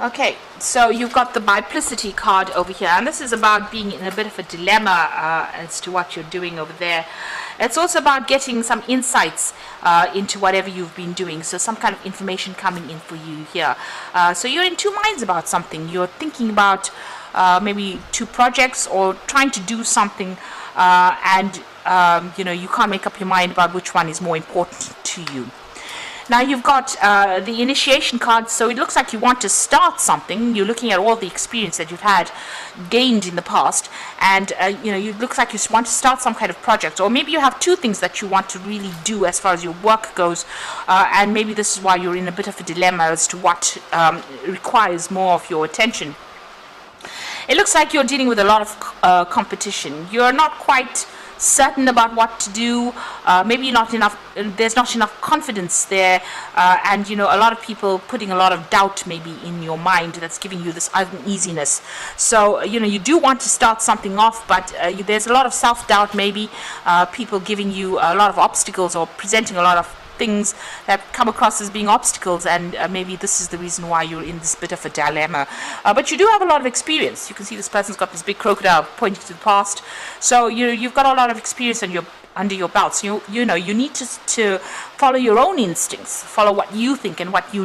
Okay, so you've got the biplicity card over here, and this is about being in a bit of a dilemma as to what you're doing over there. It's also about getting some insights into whatever you've been doing, so some kind of information coming in for you here. So you're in two minds about something. You're thinking about maybe two projects or trying to do something, and you can't make up your mind about which one is more important to you. Now you've got the initiation card, so it looks like you want to start something. You're looking at all the experience that you've had gained in the past, and it looks like you want to start some kind of project, or maybe you have two things that you want to really do as far as your work goes, and maybe this is why you're in a bit of a dilemma as to what requires more of your attention. It looks like you're dealing with a lot of competition. You're not quite certain about what to do. Maybe not enough. There's not enough confidence there, and a lot of people putting a lot of doubt maybe in your mind that's giving you this uneasiness. So you do want to start something off, but there's a lot of self-doubt. Maybe people giving you a lot of obstacles or presenting a lot of things that come across as being obstacles, and maybe this is the reason why you're in this bit of a dilemma. But you do have a lot of experience. You can see this person's got this big crocodile pointing to the past, so you've got a lot of experience under your belt. So you need to follow your own instincts, follow what you think and what you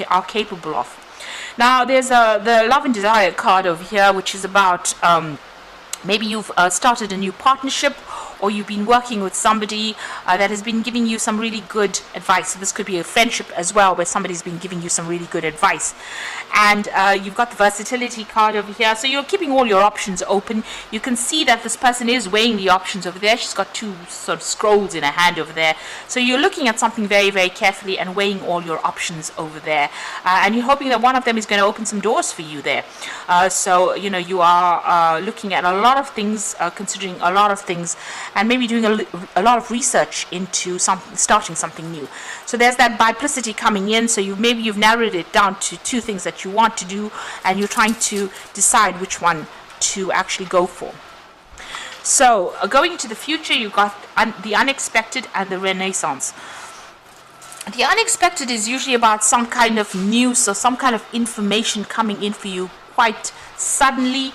are capable of. Now there's the love and desire card over here, which is about maybe you've started a new partnership, or you've been working with somebody that has been giving you some really good advice. So this could be a friendship as well, where somebody's been giving you some really good advice. And you've got the versatility card over here. So you're keeping all your options open. You can see that this person is weighing the options over there. She's got two sort of scrolls in her hand over there. So you're looking at something very, very carefully and weighing all your options over there. And you're hoping that one of them is going to open some doors for you there. So you are looking at a lot of things, considering a lot of things, and maybe doing a lot of research into starting something new. So there's that biplicity coming in. So you've narrowed it down to two things that you want to do, and you're trying to decide which one to actually go for. So going into the future, you've got the unexpected and the renaissance. The unexpected is usually about some kind of news or some kind of information coming in for you quite suddenly,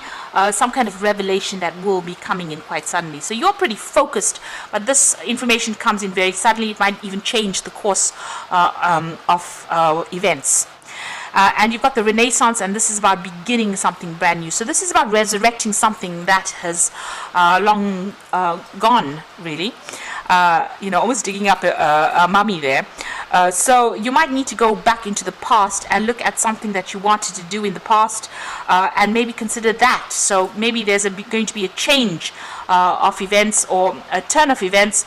some kind of revelation that will be coming in quite suddenly. So you're pretty focused, but this information comes in very suddenly. It might even change the course of events. And you've got the renaissance, and this is about beginning something brand new. So this is about resurrecting something that has long gone, really. Almost digging up a mummy there. So you might need to go back into the past and look at something that you wanted to do in the past, and maybe consider that. So maybe there's going to be a change of events, or a turn of events,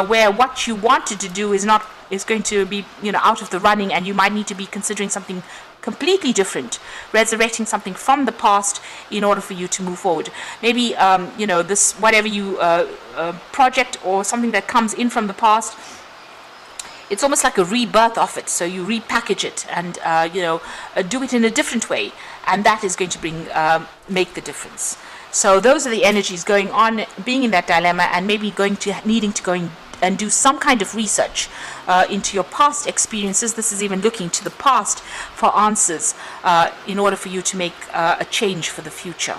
where what you wanted to do is going to be out of the running, and you might need to be considering something completely different, resurrecting something from the past in order for you to move forward. Maybe this whatever you project or something that comes in from the past, it's almost like a rebirth of it. So you repackage it and do it in a different way, and that is going to make the difference. So those are the energies going on, being in that dilemma, and maybe needing to go and do some kind of research into your past experiences. This is even looking to the past for answers in order for you to make a change for the future.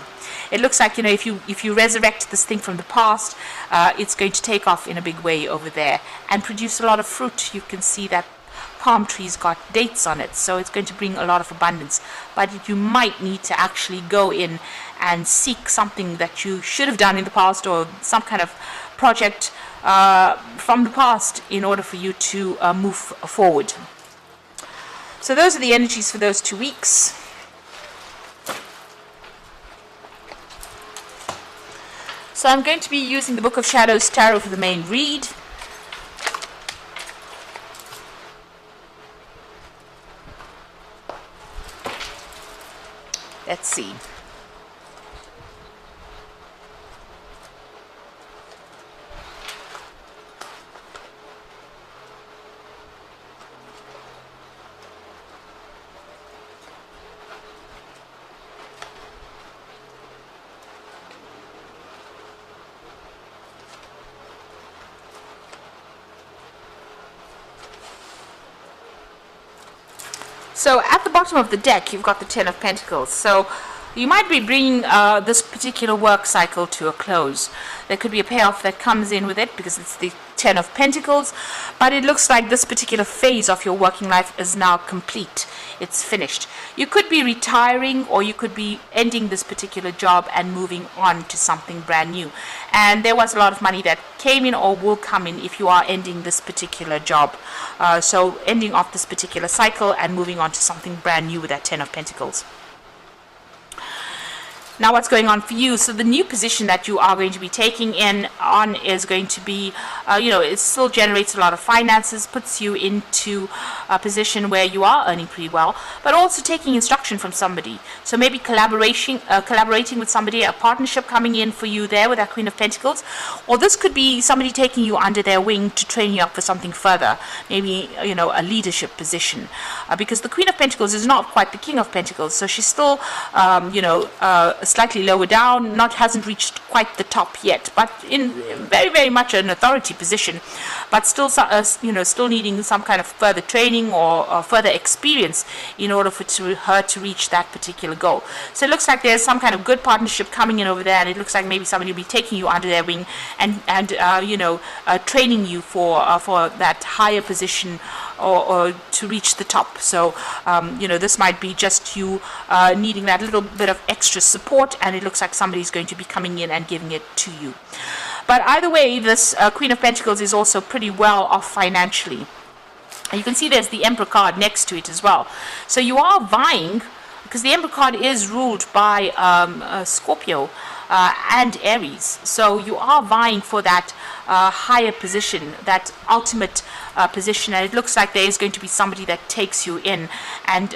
It looks like if you resurrect this thing from the past, it's going to take off in a big way over there and produce a lot of fruit. You can see that palm tree's got dates on it, so it's going to bring a lot of abundance. But you might need to actually go in and seek something that you should have done in the past, or some kind of project from the past, in order for you to move forward. So those are the energies for those 2 weeks. So I'm going to be using the Book of Shadows Tarot for the main read. Let's see. So at the bottom of the deck, you've got the Ten of Pentacles. So you might be bringing this particular work cycle to a close. There could be a payoff that comes in with it because it's the Ten of Pentacles, but it looks like this particular phase of your working life is now complete. It's finished. You could be retiring, or you could be ending this particular job and moving on to something brand new. And there was a lot of money that came in or will come in if you are ending this particular job. So ending off this particular cycle and moving on to something brand new with that Ten of Pentacles. Now what's going on for you? So the new position that you are going to be taking on is going to be, it still generates a lot of finances, puts you into a position where you are earning pretty well, but also taking instruction from somebody. So maybe collaborating with somebody, a partnership coming in for you there with that Queen of Pentacles, or this could be somebody taking you under their wing to train you up for something further, maybe, a leadership position, because the Queen of Pentacles is not quite the King of Pentacles, so she's still, slightly lower down, hasn't reached quite the top yet, but in very, very much an authority position, but still, still needing some kind of further training or further experience in order for her to reach that particular goal. So it looks like there's some kind of good partnership coming in over there, and it looks like maybe somebody will be taking you under their wing and training you for that higher position or to reach the top. So this might be just you needing that little bit of extra support, and it looks like somebody's going to be coming in and giving it to you. But either way, this Queen of Pentacles is also pretty well off financially. And you can see there's the Emperor card next to it as well. So you are vying, because the Emperor card is ruled by Scorpio and Aries. So you are vying for that higher position, that ultimate position, and it looks like there is going to be somebody that takes you in and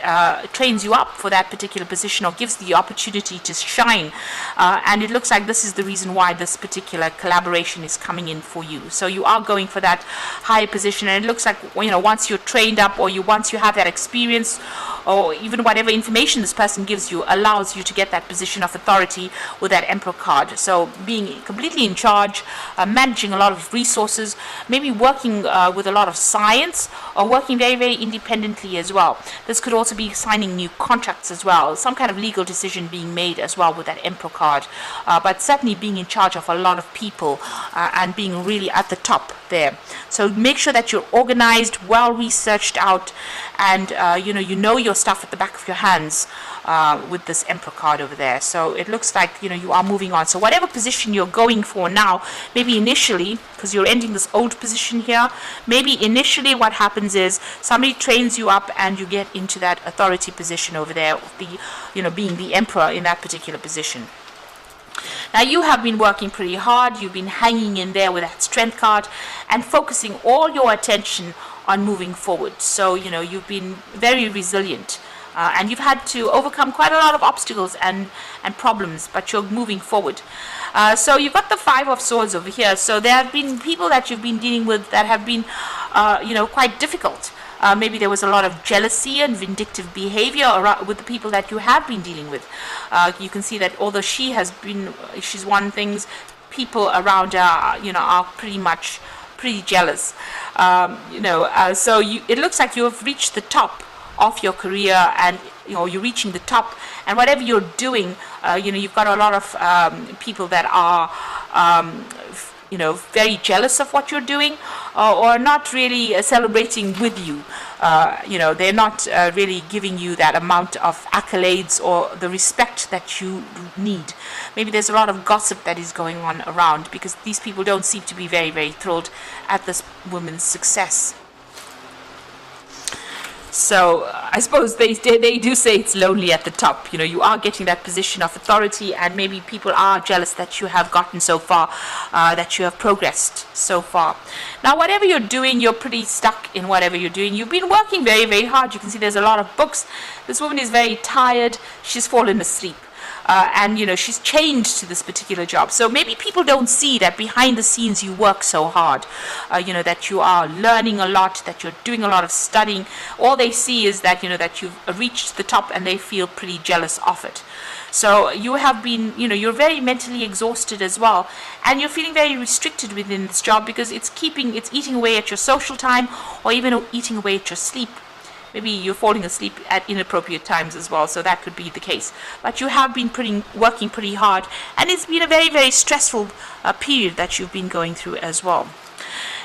trains you up for that particular position, or gives the opportunity to shine, and it looks like this is the reason why this particular collaboration is coming in for you. So you are going for that higher position, and it looks like once you're trained up, or once you have that experience, or even whatever information this person gives you allows you to get that position of authority with that Emperor card. So being completely in charge, managing a lot of resources, maybe working with a lot of science, or working very, very independently as well. This could also be signing new contracts as well, some kind of legal decision being made as well with that Emperor card, but certainly being in charge of a lot of people and being really at the top there. So make sure that you're organized, well researched out, and you know your stuff at the back of your hands with this Emperor card over there. So it looks like you are moving on. So whatever position you're going for now, maybe initially, because you're ending this old position here, maybe initially what happens is somebody trains you up and you get into that authority position over there, being the Emperor in that particular position. Now you have been working pretty hard, you've been hanging in there with that Strength card and focusing all your attention on moving forward. So you've been very resilient, and you've had to overcome quite a lot of obstacles and problems, but you're moving forward. So you've got the Five of Swords over here. So there have been people that you've been dealing with that have been quite difficult. Maybe there was a lot of jealousy and vindictive behavior with the people that you have been dealing with. You can see that although she's won things, people around her are pretty jealous. So it looks like you have reached the top of your career, and you're reaching the top, and whatever you're doing, you've got a lot of people that are very jealous of what you're doing, or not really celebrating with you. They're not really giving you that amount of accolades or the respect that you need. Maybe there's a lot of gossip that is going on around, because these people don't seem to be very, very thrilled at this woman's success. So I suppose they do say it's lonely at the top. You are getting that position of authority, and maybe people are jealous that you have gotten so far, that you have progressed so far. Now, whatever you're doing, you're pretty stuck in whatever you're doing. You've been working very, very hard. You can see there's a lot of books. This woman is very tired. She's fallen asleep. And she's chained to this particular job. So maybe people don't see that behind the scenes you work so hard, that you are learning a lot, that you're doing a lot of studying. All they see is that that you've reached the top, and they feel pretty jealous of it. So you have been, you're very mentally exhausted as well, and you're feeling very restricted within this job, because it's eating away at your social time, or even eating away at your sleep. maybe you're falling asleep at inappropriate times as well, so that could be the case. But you have been working pretty hard, and it's been a very, very stressful period that you've been going through as well.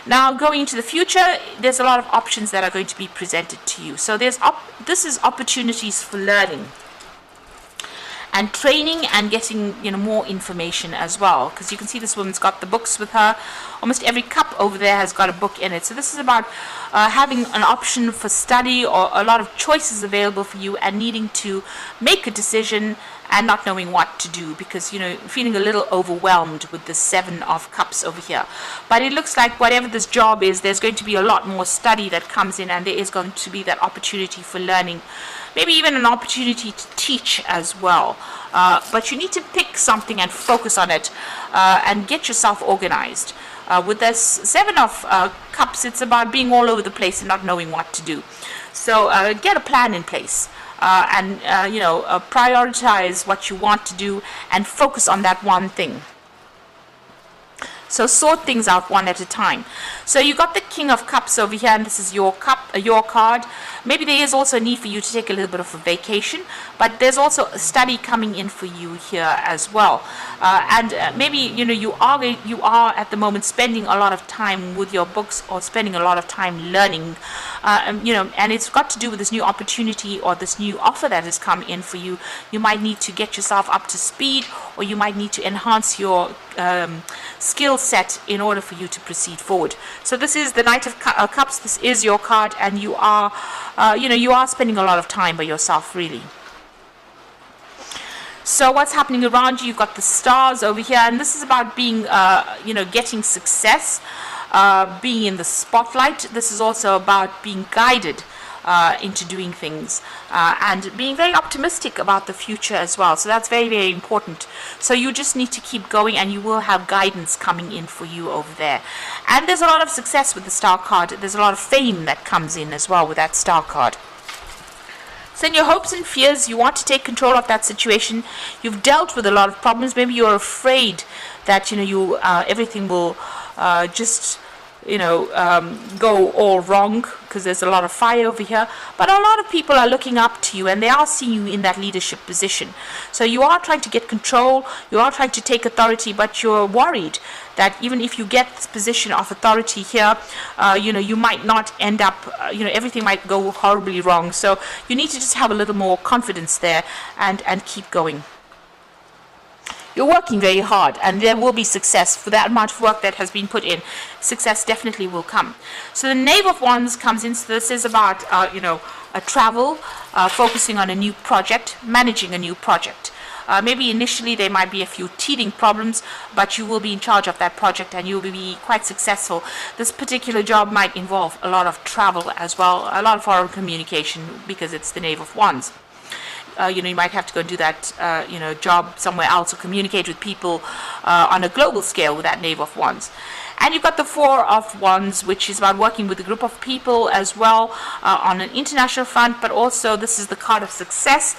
Now, going into the future, there's a lot of options that are going to be presented to you. So this is opportunities for learning and training and getting, you know, more information as well, because you can see this woman's got the books with her. Almost every cup over there has got a book in it. So this is about having an option for study, or a lot of choices available for you, and needing to make a decision and not knowing what to do, because, you know, feeling a little overwhelmed with the 7 of Cups over here. But it looks like whatever this job is, there's going to be a lot more study that comes in, and there is going to be that opportunity for learning, maybe even an opportunity to teach as well. But you need to pick something and focus on it, and get yourself organized. With this 7 of Cups, it's about being all over the place and not knowing what to do. So get a plan in place. And prioritize what you want to do and focus on that one thing. So sort things out one at a time. So you got the King of Cups over here, and this is your card. Maybe there is also a need for you to take a little bit of a vacation, but there's also a study coming in for you here as well. Maybe, you know, you are at the moment spending a lot of time with your books, or spending a lot of time learning, and it's got to do with this new opportunity or this new offer that has come in for you. You might need to get yourself up to speed, or you might need to enhance your skill set in order for you to proceed forward. So this is the Knight of Cups. This is your card, and you are spending a lot of time by yourself, really. So what's happening around you? You've got the stars over here, and this is about being, getting success, being in the spotlight. This is also about being guided into doing things, and being very optimistic about the future as well. So that's very, very important. So you just need to keep going, and you will have guidance coming in for you over there. And there's a lot of success with the Star card. There's a lot of fame that comes in as well with that Star card. So in your hopes and fears, you want to take control of that situation. You've dealt with a lot of problems. Maybe you're afraid that everything will go all wrong, because there's a lot of fire over here. But a lot of people are looking up to you, and they are seeing you in that leadership position. So you are trying to get control, you are trying to take authority, but you're worried that even if you get this position of authority here, you might not end up, everything might go horribly wrong. So you need to just have a little more confidence there and keep going. You're working very hard, and there will be success for that amount of work that has been put in. Success definitely will come. So the Knave of Wands comes in. So this is about, a travel, focusing on a new project, managing a new project. Maybe initially there might be a few teething problems, but you will be in charge of that project, and you will be quite successful. This particular job might involve a lot of travel as well, a lot of foreign communication, because it's the Knave of Wands. You might have to go and do that, job somewhere else, or communicate with people on a global scale with that Knave of Wands. And you've got the Four of Wands, which is about working with a group of people as well, on an international front, but also this is the card of success.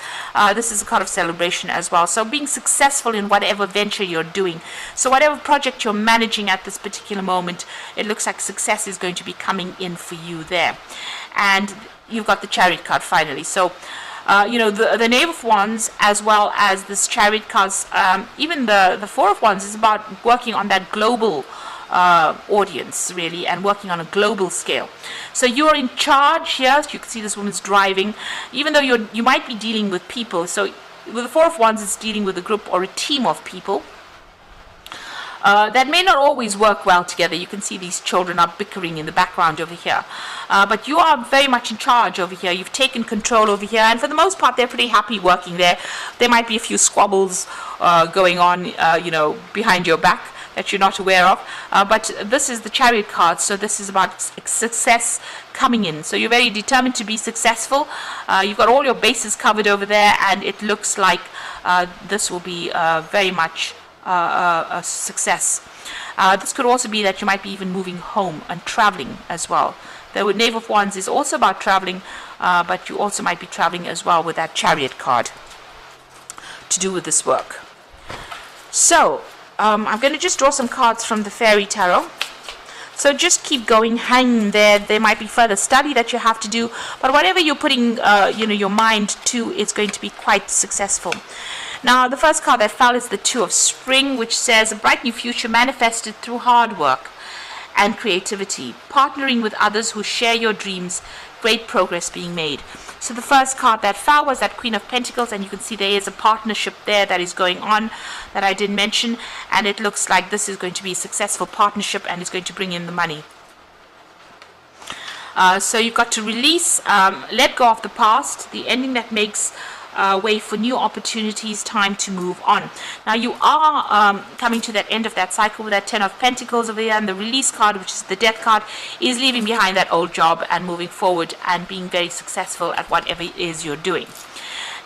This is a card of celebration as well. So being successful in whatever venture you're doing. So whatever project you're managing at this particular moment, it looks like success is going to be coming in for you there. And you've got the Chariot card finally. So the Knave of Wands, as well as this Chariot cards, even the Four of Wands is about working on that global audience, really, and working on a global scale. So you're in charge here. So you can see this woman's driving, even though you might be dealing with people. So with the Four of Wands, it's dealing with a group or a team of people that may not always work well together. You can see these children are bickering in the background over here. But you are very much in charge over here. You've taken control over here, and for the most part, they're pretty happy working there. There might be a few squabbles going on, behind your back that you're not aware of. But this is the Chariot card, so this is about success coming in. So you're very determined to be successful. You've got all your bases covered over there, and it looks like this will be very much a success. This could also be that you might be even moving home and traveling as well. The Knave of Wands is also about traveling, but you also might be traveling as well with that Chariot card to do with this work. So I'm going to just draw some cards from the Fairy Tarot. So just keep going, hang there. There might be further study that you have to do, but whatever you're putting, your mind to, it's going to be quite successful. Now, the first card that fell is the Two of Spring, which says a bright new future manifested through hard work and creativity, partnering with others who share your dreams, great progress being made. So the first card that fell was that Queen of Pentacles, and you can see there is a partnership there that is going on that I didn't mention, and it looks like this is going to be a successful partnership and it's going to bring in the money. So you've got to release, let go of the past, the ending that makes way for new opportunities, time to move on. Now you are coming to that end of that cycle with that Ten of Pentacles over there, and the release card, which is the Death card, is leaving behind that old job and moving forward and being very successful at whatever it is you're doing.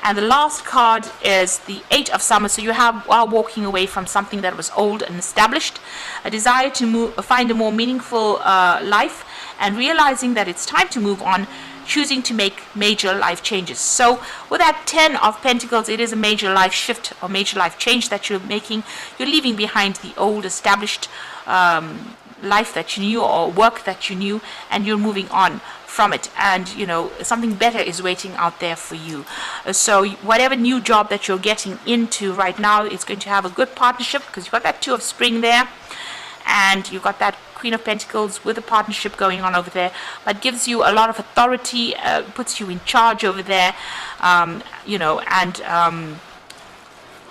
And the last card is the Eight of Summer. So you are walking away from something that was old and established, a desire to find a more meaningful life, and realizing that it's time to move on, choosing to make major life changes. So with that Ten of Pentacles, it is a major life shift or major life change that you're making. You're leaving behind the old established life that you knew or work that you knew, and you're moving on from it, and something better is waiting out there for you. So whatever new job that you're getting into right now, it's going to have a good partnership, because you've got that Two of Spring there, and you've got that Queen of Pentacles with a partnership going on over there, but gives you a lot of authority, puts you in charge over there,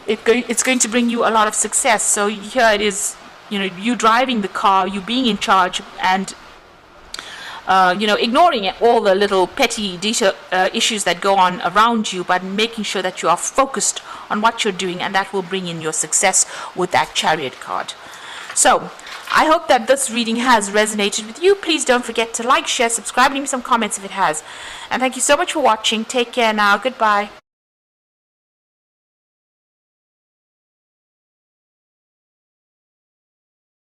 it's going to bring you a lot of success. So here it is, you driving the car, you being in charge, and ignoring all the little petty detail issues that go on around you, but making sure that you are focused on what you're doing, and that will bring in your success with that Chariot card. So I hope that this reading has resonated with you. Please don't forget to like, share, subscribe, leave me some comments if it has. And thank you so much for watching. Take care now. Goodbye.